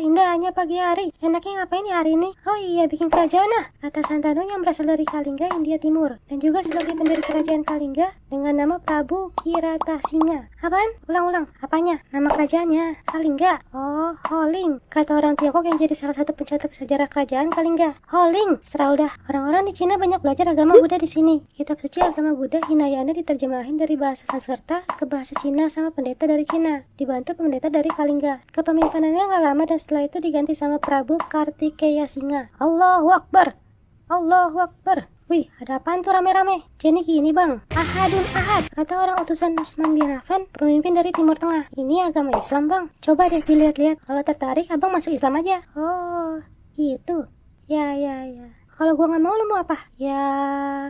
indahnya pagi hari. Enaknya ngapain ya hari ini? Oh iya, bikin kerajaan ah, kata Santanu yang berasal dari Kalingga, India Timur. Dan juga sebagai pendiri kerajaan Kalingga dengan nama Prabu Kiratasinga. Apaan? Ulang-ulang. Apanya? Nama kerajaannya? Kalingga. Oh, Holing. Kata orang Tiongkok yang jadi salah satu pencatat sejarah kerajaan Kalingga. Holing. Serah udah. Orang-orang di Cina banyak belajar agama Buddha di sini. Kitab suci agama Buddha Hinayana diterjemahin dari bahasa Sanskerta ke bahasa Cina sama pendeta dari Cina, dibantu pendeta dari Kalingga. Kepemimpinannya nggak lama dan setelah itu diganti sama Prabu Kartikeya Singa. Allahu Akbar. Allahu Akbar. Wih, ada apaan tuh rame-rame? Jadi gini bang, ahadun ahad, kata orang utusan Utsman bin Affan, pemimpin dari Timur Tengah. Ini agama Islam bang, coba deh dilihat-lihat. Kalau tertarik abang masuk Islam aja. Oh, gitu. Ya. Kalau gua nggak mau, lu mau apa? Ya,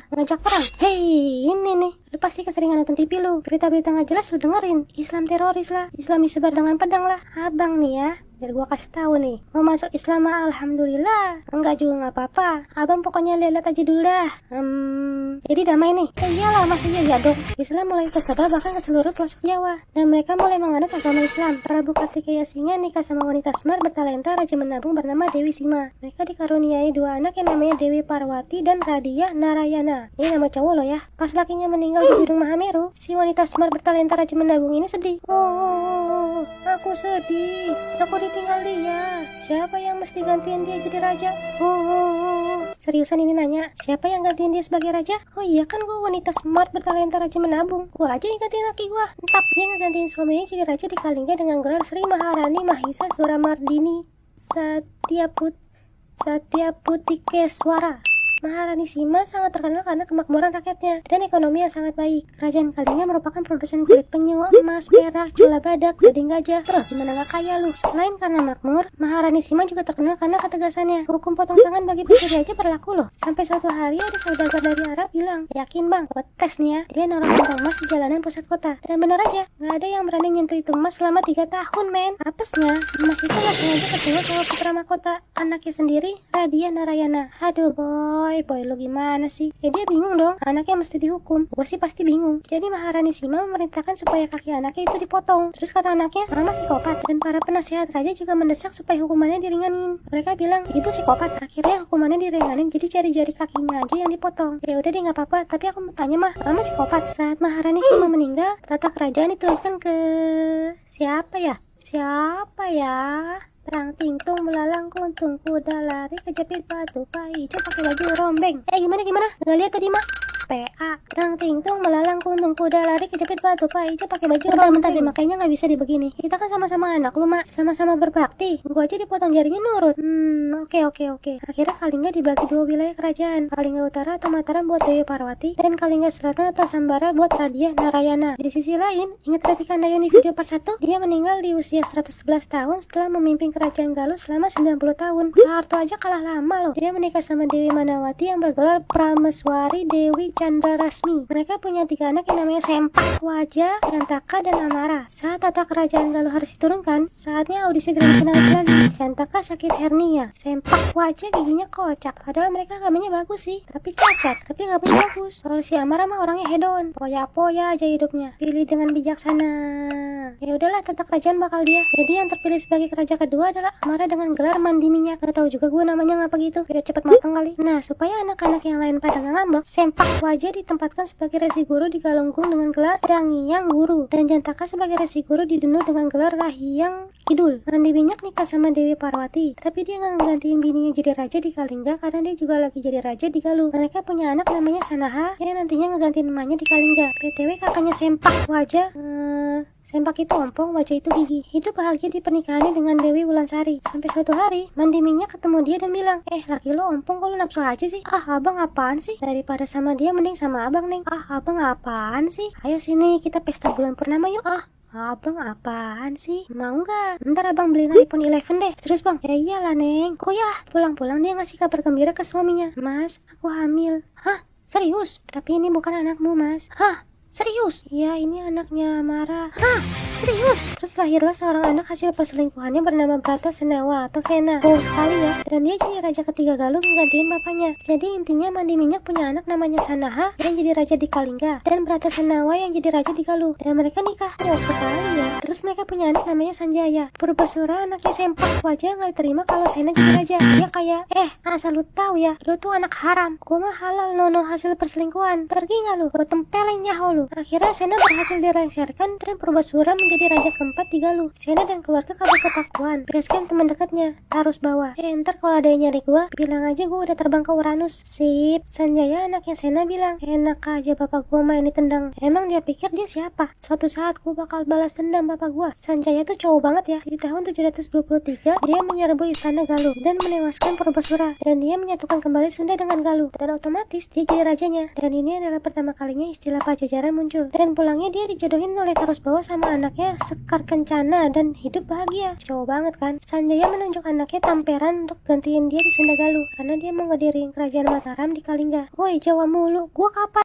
ngajak perang. Hei, ini nih. Lu pasti keseringan nonton TV lu. Berita-berita nggak jelas lu dengerin. Islam teroris lah. Islam disebar dengan pedang lah. Abang nih ya, biar gua kasih tahu nih. Mau masuk Islam mah alhamdulillah. Enggak juga nggak apa-apa. Abang pokoknya lihat aja dulu dah. Jadi damai nih. Iyalah, maksudnya ya dong. Islam mulai tersebar bahkan ke seluruh pelosok Jawa. Dan mereka mulai menganut agama Islam. Prabu Kartikeya Singa nikah sama wanita smart bertalenta raja menabung bernama Dewi Sima. Mereka dikaruniai dua anak yang namanya Dewi Parwati dan Radia Narayana. Ini nama cowok loh ya. Pas lakinya meninggal di Gunung Mahameru, si wanita smart bertalenta raja menabung ini sedih. Oh, aku sedih. Aku ditinggal dia. Siapa yang mesti gantiin dia jadi raja? Oh. Seriusan ini nanya, siapa yang gantiin dia sebagai raja? Oh iya kan gue wanita smart bertalenta raja menabung. Gue aja yang gantiin laki gue. Entap, dia ngegantiin suaminya jadi raja di Kalingga dengan gelar Sri Maharani Mahisa Suramardini Satyaputikeeswara. Maharani Sima sangat terkenal karena kemakmuran rakyatnya dan ekonomi yang sangat baik. Kerajaan Kalingga merupakan produsen kulit penyu, emas, perak, cula badak, daging gajah. Terus gimana gak kaya lu? Selain karena makmur, Maharani Sima juga terkenal karena ketegasannya. Hukum potong tangan bagi pencuri aja berlaku loh. Sampai suatu hari ada saudagar dari Arab bilang, yakin bang, buat tes nih ya. Dia naruh kantong emas di jalanan pusat kota. Dan benar aja, gak ada yang berani nyentuh itu emas selama 3 tahun men. Apesnya, emas itu gak sengaja kesenggol sama putra mahkota anaknya sendiri, Radia Narayana. Aduh boy lu gimana sih? Ya dia bingung dong, anaknya mesti dihukum. Gue sih pasti bingung. Jadi Maharani Sima memerintahkan supaya kaki anaknya itu dipotong. Terus kata anaknya, mama psikopat. Dan para penasihat raja juga mendesak supaya hukumannya diringanin. Mereka bilang, ibu psikopat. Akhirnya hukumannya diringanin, jadi jari-jari kakinya aja yang dipotong. Ya udah deh nggak apa-apa. Tapi aku mau tanya mah, mama psikopat. Saat Maharani Sima meninggal, tata kerajaan diturunkan ke siapa ya? Terang tingtung melalang kuntung kuda lari kejepit batu hijau pakai baju rombeng. Gimana? Nggak lihat tadi mah? PA. Terang tingtung melalang kuntung kuda lari kejepit batu hijau pakai baju rombeng. Bentar deh, makanya nggak bisa dibegini. Kita kan sama-sama anak lu mak, sama-sama berbakti. Gua aja dipotong jarinya nurut. Oke. Akhirnya Kalingga dibagi 2 wilayah kerajaan. Kalingga Utara atau Mataram buat Dewi Parwati dan Kalingga Selatan atau Sambara buat Radia Narayana. Di sisi lain, ingat Ratika Dayun di video part 1? Dia meninggal di usia 111 tahun setelah memimpin kerajaan Galuh selama 90 tahun. Harto aja kalah lama loh. Dia menikah sama Dewi Manawati yang bergelar Prameswari Dewi Chandra Rasmi. Mereka punya 3 anak yang namanya Sempak, Wajah, Jantaka, dan Amara. Saat tata kerajaan Galuh harus diturunkan, saatnya audisi grand finalis lagi. Jantaka sakit hernia, Sempak Wajah giginya kocak. Padahal mereka agamanya bagus sih, tapi cacat, tapi gak punya bagus. Kalau si Amara mah orangnya hedon, poya-poya aja hidupnya. Pilih dengan bijaksana. Ya udahlah, tata kerajaan bakal dia. Jadi yang terpilih sebagai raja kedua adalah Amara dengan gelar mandi minyak. Gak tahu juga gue namanya ngapa gitu, biar cepet matang kali. Nah, supaya anak-anak yang lain pada gak ngambek, Sempak Wajah ditempatkan sebagai resi guru di Galunggung dengan gelar Rangyang Guru, dan Jantaka sebagai resi guru di Denu dengan gelar Rahyang Kidul. Mandi minyak nikah sama Dewi Parwati, tapi dia gak ngegantiin bininya jadi raja di Kalingga karena dia juga lagi jadi raja di Galuh. Mereka punya anak namanya Sanaha yang nantinya ngegantiin emaknya di Kalingga. BTW kakaknya Sempak Wajah, Sempak itu ompong, Wajah itu gigi. Hidup bahagia di pernikahannya dengan Dewi Wulansari. Sampai suatu hari, mandi minyak ketemu dia dan bilang, laki lo ompong kok lo nafsu aja sih? Abang apaan sih? Daripada sama dia mending sama abang neng. Abang apaan sih? Ayo sini kita pesta bulan purnama yuk. Abang apaan sih? Mau nggak? Ntar abang beliin iPhone 11 deh. Terus bang? Ya iyalah neng. Kok ya? Pulang-pulang dia ngasih kabar gembira ke suaminya. Mas, aku hamil. Hah? Serius? Tapi ini bukan anakmu mas. Hah? Serius? Iya ini anaknya Amara. Hah? Serius? Terus lahirlah seorang anak hasil perselingkuhannya bernama Brata Senawa atau Sena. Wow sekali ya. Dan dia jadi raja ketiga Galuh menggantiin bapaknya. Jadi intinya Mandi Minyak punya anak namanya Sanaha yang jadi raja di Kalingga, dan Brata Senawa yang jadi raja di Galuh. Dan mereka nikah. Wow sekali ya. Terus mereka punya anak namanya Sanjaya. Purbasura anaknya sempak. Wajah nggak diterima kalau Sena jadi raja. Dia kayak, asal lu tahu ya, lu tuh anak haram. Gua mah halal nono hasil perselingkuhan. Pergi nggak lu? Gua tempeleng nyaho lu. Akhirnya Sena berhasil dilengserkan dan Purbasura menjadi raja keempat di Galuh. Sena dan keluarga kabur ke Pakuan. Basecamp teman dekatnya, Tarus Bawah. Ntar kalau ada yang nyari gua, bilang aja gua udah terbang ke Uranus. Sip. Sanjaya anaknya Sena bilang, enak aja bapak gua main ditendang. Emang dia pikir dia siapa? Suatu saat gua bakal balas dendam bapak gua. Sanjaya tuh cowok banget ya. Di tahun 723, dia menyerbu istana Galuh dan menewaskan Purbasura. Dan dia menyatukan kembali Sunda dengan Galuh. Dan otomatis dia jadi rajanya. Dan ini adalah pertama kalinya istilah Pajajaran muncul. Dan pulangnya dia dijodohin oleh Tarus Bawah sama anaknya Sekar Kencana dan hidup bahagia. Cowok banget kan? Sanjaya menunjuk anaknya Tamperan untuk gantiin dia di Sunda Galuh karena dia mau ngedirin kerajaan Mataram di Kalingga. Woi Jawa mulu, gua kapan